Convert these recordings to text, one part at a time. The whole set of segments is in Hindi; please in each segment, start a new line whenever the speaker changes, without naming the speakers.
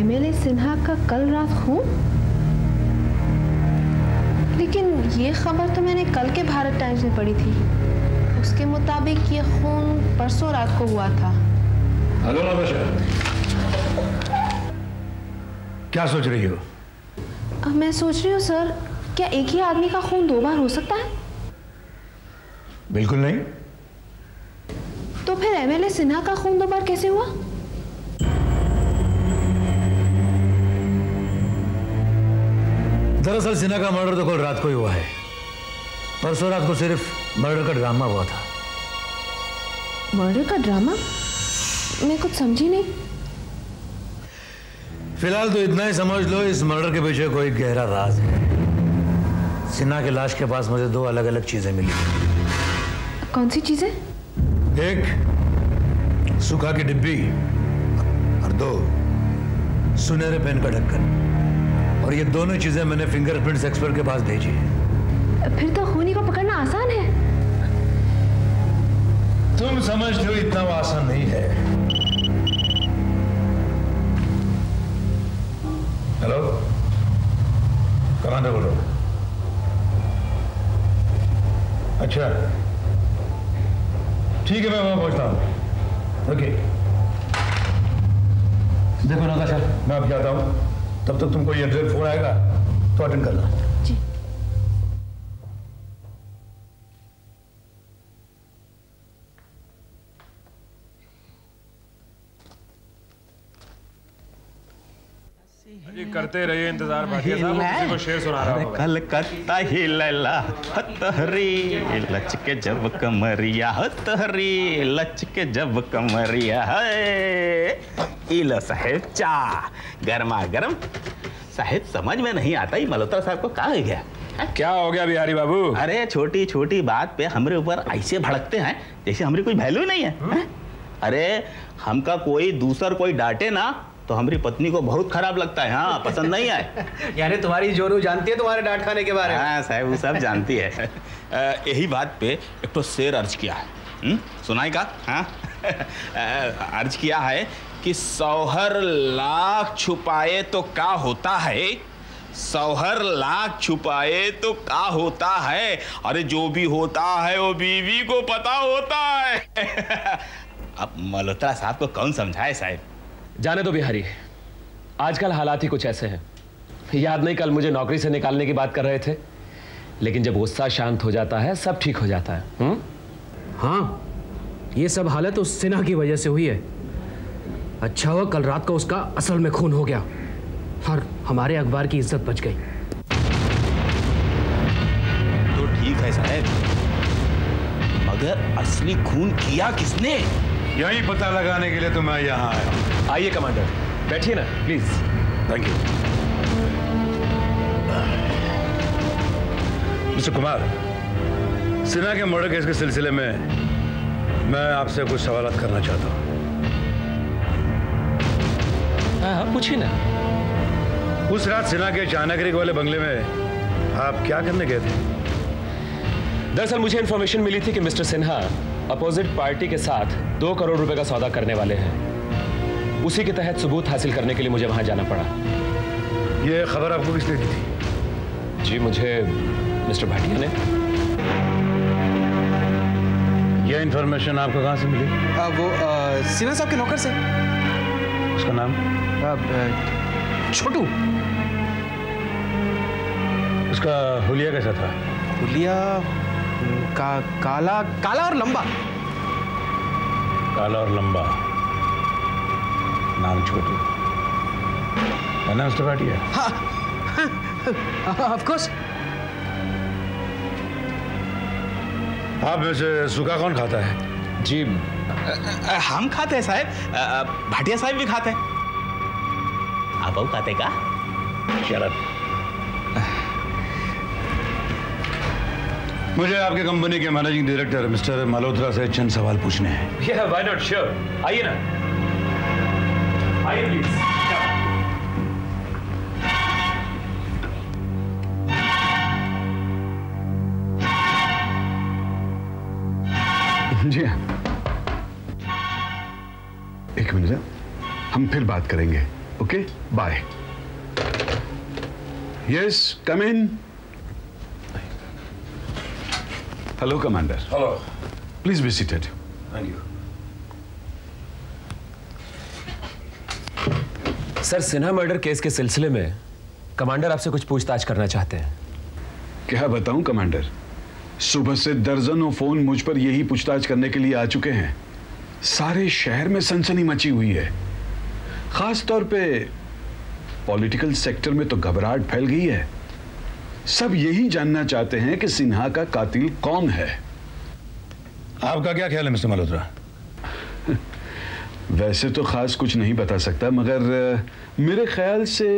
एमएलए सिन्हा का कल रात खून? लेकिन ये खबर तो मैंने कल के भारत टाइम्स में पढ़ी थी। उसके मुताबिक ये खून परसों रात को हुआ था।
हेलो नताशा, क्या सोच रही हो?
मैं सोच रही हूँ सर, क्या एक ही आदमी का खून 2 बार हो सकता है?
बिल्कुल नहीं।
तो फिर एमएलए सिन्हा का खून 2 बार कैसे हुआ?
दरअसल सिन्हा का मर्डर तो कल रात को ही हुआ है। परसों रात को सिर्फ मर्डर का ड्रामा हुआ था।
मर्डर का ड्रामा? मैं कुछ समझी नहीं।
फिलहाल तो इतना ही समझ लो, इस मर्डर के पीछे कोई गहरा राज है। सिन्हा की लाश के पास मुझे 2 अलग अलग चीजें मिली।
कौन सी चीजें?
एक सुखा की डिब्बी और 2 सुनहरे पेन का ढक्कन। और ये दोनों चीजें मैंने फिंगरप्रिंट्स एक्सपर्ट के पास भेजी है।
फिर तो खूनी को पकड़ना आसान है।
तुम समझते हो इतना वो आसान नहीं है। हेलो, कमांडर बोल रहा हूं। अच्छा ठीक है, मैं वहां पहुंचता हूं। ओके। देखो नताशा, मैं अब जाता हूं। तब तक तुमको ये अर्जेंट फोन आएगा तो अटेंड करना।
जी।
जी करते रहिए इंतजार, भाटिया साहब किसी को शेर सुना रहा हूं।
कलकत्ता ही लैला हतहरी लचके जब कमरिया, हतहरी लचके जब कमरिया है। इलो साहेब चा गर्मा गर्म। साहेब समझ में नहीं आता ही मल्होत्रा साहब को कहाँ गया?
क्या हो गया बिहारी बाबू?
अरे छोटी छोटी बात पे हमारे ऊपर ऐसे भड़कते हैं जैसे हमारी कोई वैल्यू नहीं है। अरे हमका कोई दूसर कोई डांटे ना तो हमारी पत्नी को बहुत खराब लगता है। हाँ, पसंद नहीं आए।
यानी तुम्हारी जोरू जानती है तुम्हारे डांट खाने के बारे में?
हाँ साहब, वो सब जानती है। यही बात पे एक तो शेर अर्ज किया है। सुनाई का? हाँ। अर्ज किया है कि सौहर लाख छुपाए तो क्या होता है, सौहर लाख छुपाए तो क्या होता है। अरे जो भी होता है वो बीवी को पता होता है। अब मल्होत्रा साहब को कौन समझाए साहब?
जाने दो बिहारी, आजकल हालात ही कुछ ऐसे हैं। याद नहीं कल मुझे नौकरी से निकालने की बात कर रहे थे, लेकिन जब गुस्सा शांत हो जाता है सब ठीक हो जाता है।
हाँ, ये सब हालत उस सिन्हा की वजह से हुई है। अच्छा हुआ कल रात को उसका असल में खून हो गया और हमारे अखबार की इज्जत बच गई।
तो ठीक है साहब, मगर असली खून किया किसने?
यही पता लगाने के लिए तो मैं यहाँ आया हूँ।
आइए कमांडर, बैठिए ना please.
Thank you. Mister Kumar, Sinha के मर्डर केस के सिलसिले में मैं आपसे कुछ सवालात करना चाहता हूँ।
हाँ पूछिए ना।
उस रात सिन्हा के चाणक्य वाले बंगले में आप क्या करने गए थे?
दरअसल मुझे इंफॉर्मेशन मिली थी कि मिस्टर सिन्हा अपोजिट पार्टी के साथ 2 करोड़ रुपए का सौदा करने वाले हैं। उसी के तहत सबूत हासिल करने के लिए मुझे वहां जाना पड़ा।
यह खबर आपको किसने दी थी?
जी मुझे मिस्टर भाटिया ने।
यह इंफॉर्मेशन आपको कहां से मिली?
वो सिन्हा साहब के नौकर से।
उसका नाम?
छोटू।
उसका हुलिया कैसा था?
हुलिया काला काला और लंबा।
काला और लंबा, नाम छोटू है ना मिस्टर भाटिया?
हाँ, ऑफ कोर्स।
आप में से सूखा कौन खाता है?
जी
हम खाते हैं साहब, भाटिया साहब भी खाते हैं। आप खाते का?
शरद, मुझे आपके कंपनी के मैनेजिंग डायरेक्टर मिस्टर मल्होत्रा से चंद सवाल पूछने हैं।
Yeah, why not? Sure. आइए ना, आइए प्लीज।
जी हाँ, एक मिनट, हम फिर बात करेंगे। Okay, bye. Yes, come in. Hello commander.
Hello.
Please be seated.
Thank you.
Sir, Sinha murder case के सिलसिले में कमांडर आपसे कुछ पूछताछ करना चाहते हैं।
क्या बताऊं कमांडर, सुबह से दर्जनों फोन मुझ पर यही पूछताछ करने के लिए आ चुके हैं। सारे शहर में सनसनी मची हुई है। खास तौर पे पॉलिटिकल सेक्टर में तो घबराहट फैल गई है। सब यही जानना चाहते हैं कि सिन्हा का कातिल कौन है।
आपका क्या ख्याल है मिस्टर मल्होत्रा?
वैसे तो खास कुछ नहीं बता सकता, मगर मेरे ख्याल से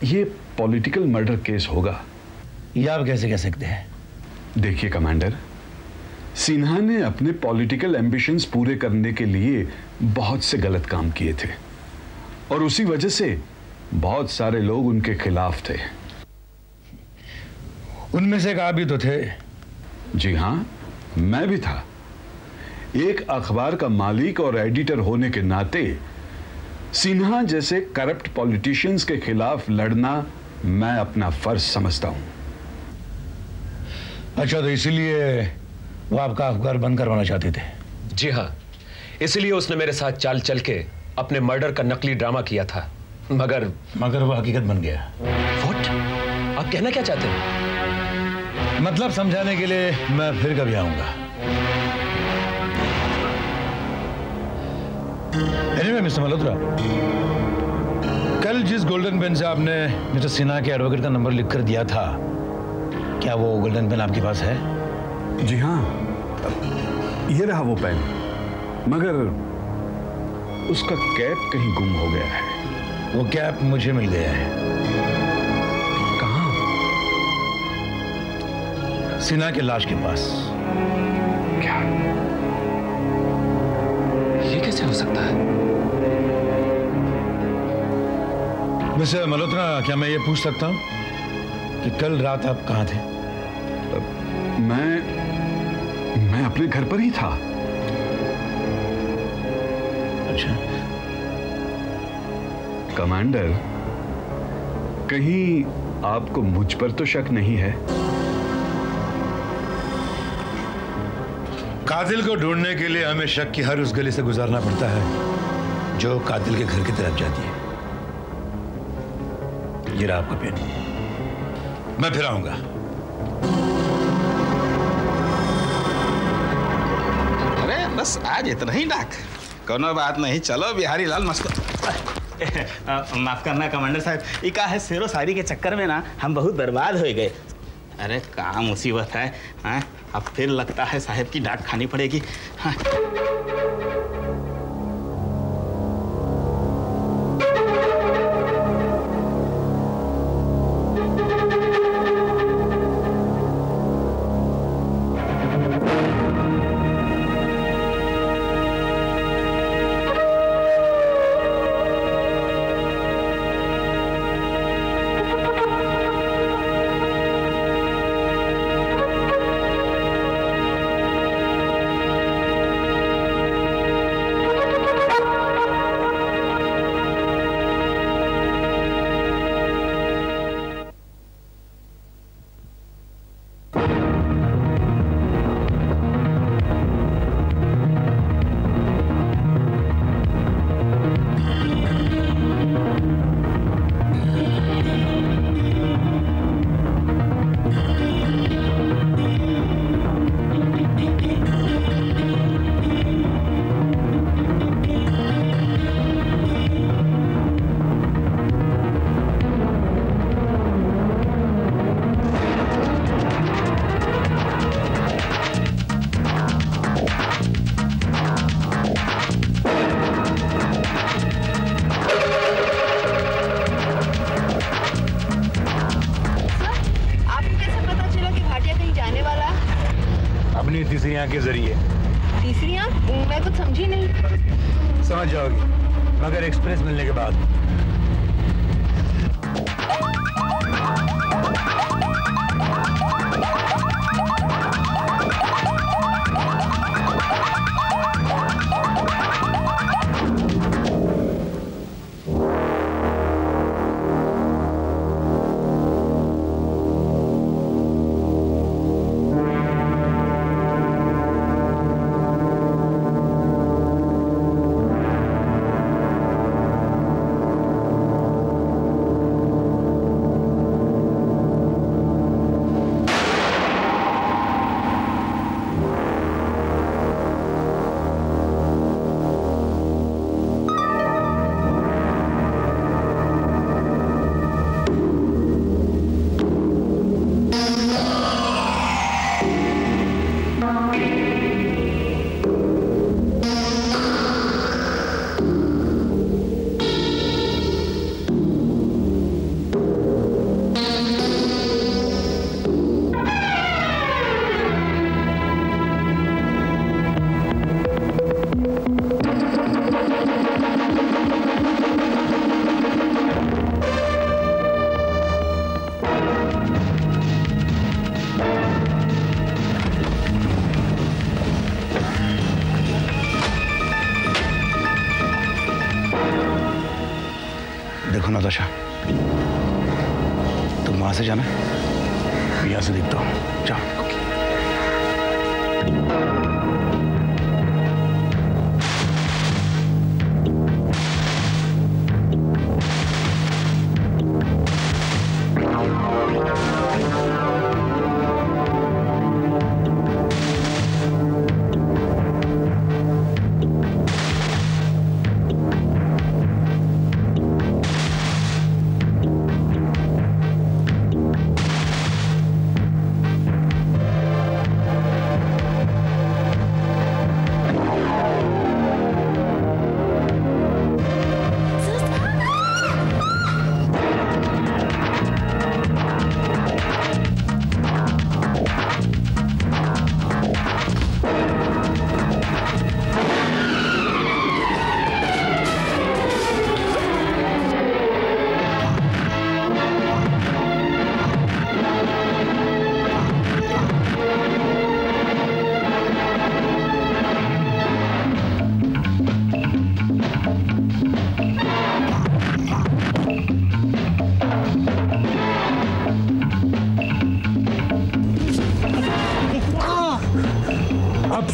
ये पॉलिटिकल मर्डर केस होगा।
ये आप कैसे कह सकते हैं?
देखिए कमांडर, सिन्हा ने अपने पॉलिटिकल एम्बिशंस पूरे करने के लिए बहुत से गलत काम किए थे और उसी वजह से बहुत सारे लोग उनके खिलाफ थे।
उनमें से एक आप भी तो थे।
जी हां, मैं भी था। एक अखबार का मालिक और एडिटर होने के नाते सिन्हा जैसे करप्ट पॉलिटिशियंस के खिलाफ लड़ना मैं अपना फर्ज समझता हूं।
अच्छा, तो इसीलिए वो आपका अखबार बंद करवाना चाहते थे?
जी हाँ, इसलिए उसने मेरे साथ चाल चल के अपने मर्डर का नकली ड्रामा किया था। मगर
वो हकीकत बन गया।
व्हाट? आप कहना क्या चाहते हैं?
मतलब समझाने के लिए मैं फिर कभी आऊंगा। एनीवे मिस्टर मल्होत्रा, कल जिस गोल्डन पेन से आपने मिस्टर सिन्हा के एडवोकेट का नंबर लिखकर दिया था, क्या वो गोल्डन पेन आपके पास है?
जी हाँ, ये रहा वो पेन, मगर उसका कैप कहीं गुम हो गया है।
वो कैप मुझे मिल गया है।
कहाँ?
सिन्हा की लाश के पास।
क्या?
ये कैसे हो सकता है?
मिस्टर मल्होत्रा, क्या मैं ये पूछ सकता हूं कि कल रात आप कहां थे?
मैं अपने घर पर ही था।
अच्छा।
कमांडर, कहीं आपको मुझ पर तो शक नहीं है?
कातिल को ढूंढने के लिए हमें शक की हर उस गली से गुजरना पड़ता है जो कातिल के घर की तरफ जाती है। ये रहा आपका पेन। मैं फिर आऊंगा।
अरे बस आज इतना ही डाक, कोनो बात नहीं। चलो बिहारी लाल मस्को। माफ करना कमांडर साहब, ये का है शेरो शायरी के चक्कर में ना हम बहुत बर्बाद हो गए। अरे क्या मुसीबत है, हाँ? अब फिर लगता है साहब की डांट खानी पड़ेगी। हाँ।
तीसरी आंख के जरिए।
तीसरी आंख? मैं कुछ समझी नहीं।
समझ जाओगी, मगर एक्सप्रेस मिलने के बाद।
देखो नाताशा, तुम वहां से जाना, यहां से देखता हूं। जाओ।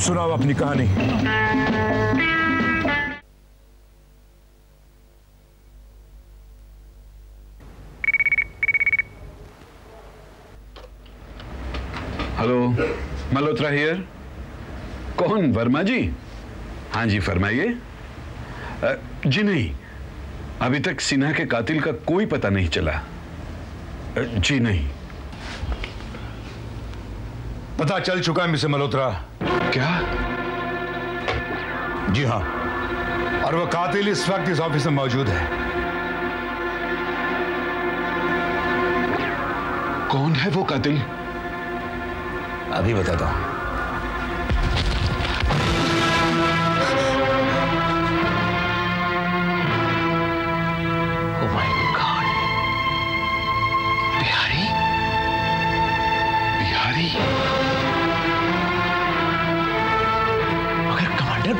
सुनाओ अपनी कहानी।
Hello, Malhotra here. कौन? वर्मा जी? हाँ जी, फरमाइए। जी नहीं, अभी तक सिन्हा के कातिल का कोई पता नहीं चला। जी नहीं।
पता चल चुका है मिस्टर मल्होत्रा।
क्या?
जी हाँ, और वह कातिल इस वक्त इस ऑफिस में मौजूद है।
कौन है वो कातिल?
अभी बताता हूं।
Oh my God! Bihari? Bihari?
मगर कमांडर,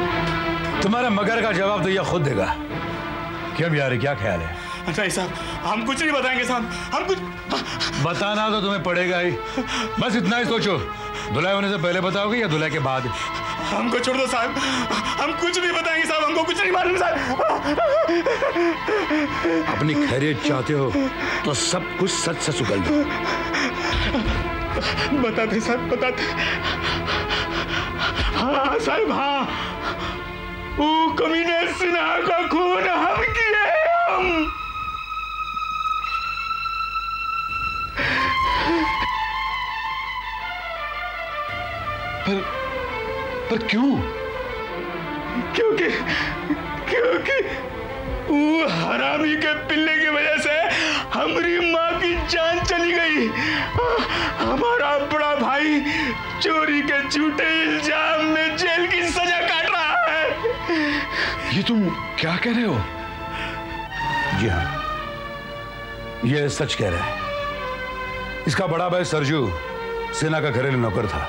तुम्हारा मगर का जवाब तो यह खुद देगा। क्या बिहारी, क्या ख्याल है?
नहीं साहब, हम कुछ नहीं बताएंगे साहब, हम कुछ
बताना तो तुम्हें पड़ेगा ही। बस इतना ही सोचो, धुलाई होने से पहले बताओगे या धुलाई के बाद?
हमको छोड़ दो साहब, हम कुछ नहीं बताएंगे साहब, हमको कुछ नहीं मालूम साहब।
अपनी खैरियत चाहते हो तो सब कुछ सच सच उगल दो।
बताते साहब, बताते। हाँ साहब, हाँ, वो कमीने सिन्हा का खून हम किए। हम
पर क्यों?
क्योंकि वो हरामी के पिल्ले की वजह से हमारी माँ की जान चली गई। हमारा बड़ा भाई चोरी के झूठे इल्जाम में जेल की सजा काट रहा है।
ये तुम क्या कह रहे हो?
जी हाँ, ये सच कह रहा है। इसका बड़ा भाई सरजू सिन्हा का घरेलू नौकर था।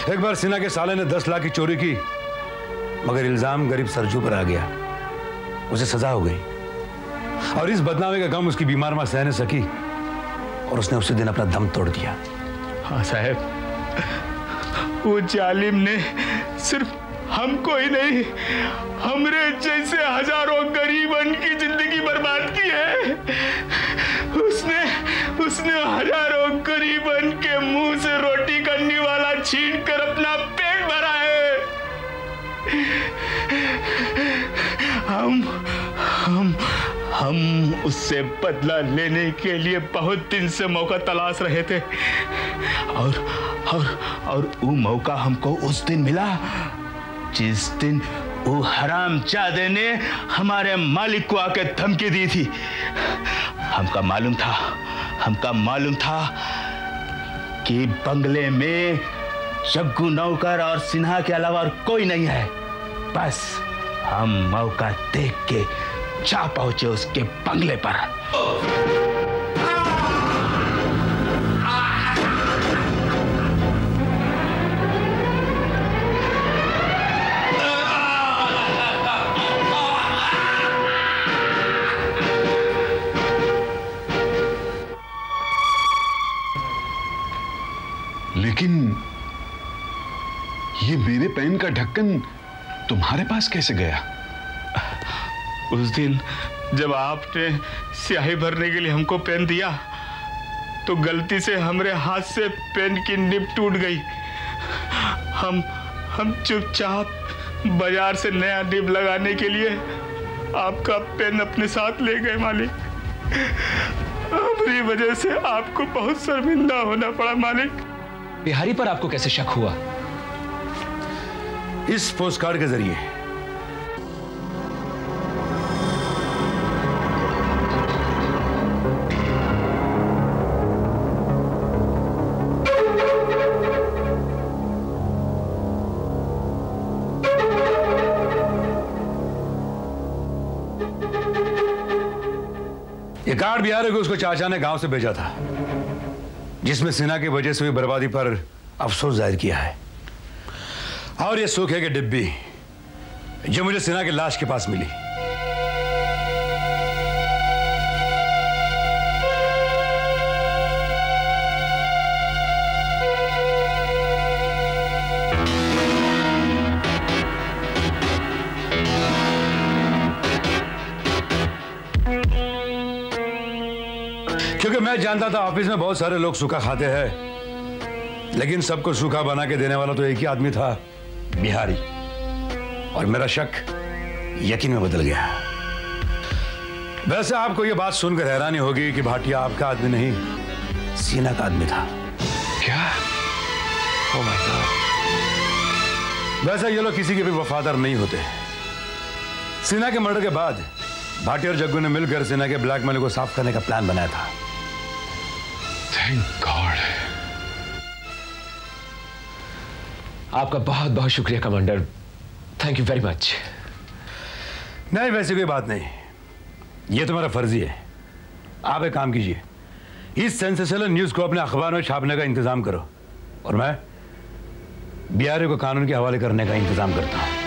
एक बार सिन्हा के साले ने 10 लाख की चोरी की, मगर इल्जाम गरीब सरजू पर आ गया। उसे सजा हो गई और इस बदनामी का गम उसकी बीमार मां सह न सकी और उसने उसी दिन अपना दम तोड़ दिया।
हाँ साहब, वो जालिम ने सिर्फ हमको ही नहीं, हमरे जैसे हजारों गरीबन की जिंदगी बर्बाद की है। उसने हजारों गरीबन के मुंह से रोटी करने वाला छीन कर अपना पेट भरा है। हम उससे बदला लेने के लिए बहुत दिन से मौका तलाश रहे थे और वो मौका हमको उस दिन मिला जिस दिन वो हरामजादे ने हमारे मालिक को आके धमकी दी थी। हमका मालूम था कि बंगले में जग्गू नौकर और सिन्हा के अलावा और कोई नहीं है। बस हम मौका देख के जा पहुंचे उसके बंगले पर।
ये मेरे पेन का ढक्कन तुम्हारे पास कैसे गया?
उस दिन जब आपने स्याही भरने के लिए हमको पेन दिया तो गलती से हमारे हाथ से पेन की निब टूट गई। हम चुपचाप बाजार से नया निब लगाने के लिए आपका पेन अपने साथ ले गए मालिक। हमारी वजह से आपको बहुत शर्मिंदा होना पड़ा मालिक।
बिहारी पर आपको कैसे शक हुआ?
इस पोस्टकार्ड के जरिए। ये कार्ड बिहारी को उसको चाचा ने गांव से भेजा था, जिसमें सिन्हा की वजह से हुई बर्बादी पर अफसोस जाहिर किया है। और ये सूखे की डिब्बी जो मुझे सिन्हा की लाश के पास मिली। क्योंकि मैं जानता था ऑफिस में बहुत सारे लोग सूखा खाते हैं, लेकिन सबको सूखा बना के देने वाला तो एक ही आदमी था, बिहारी। और मेरा शक यकीन में बदल गया। वैसे आपको यह बात सुनकर हैरानी होगी कि भाटिया आपका आदमी नहीं, सिन्हा का आदमी था।
क्या?
Oh my God. वैसे ये लोग किसी के भी वफादार नहीं होते। सिन्हा के मर्डर के बाद भाटिया और जग्गू ने मिलकर सिन्हा के ब्लैकमेल को साफ करने का प्लान बनाया था।
Thank God.
आपका बहुत बहुत शुक्रिया commander, thank you very much.
नहीं, वैसे कोई बात नहीं, ये तुम्हारा फर्जी है। आप एक काम कीजिए, इस सेंसेशनल न्यूज को अपने अखबार में छापने का इंतजाम करो और मैं बिहारी को कानून के हवाले करने का इंतजाम करता हूं।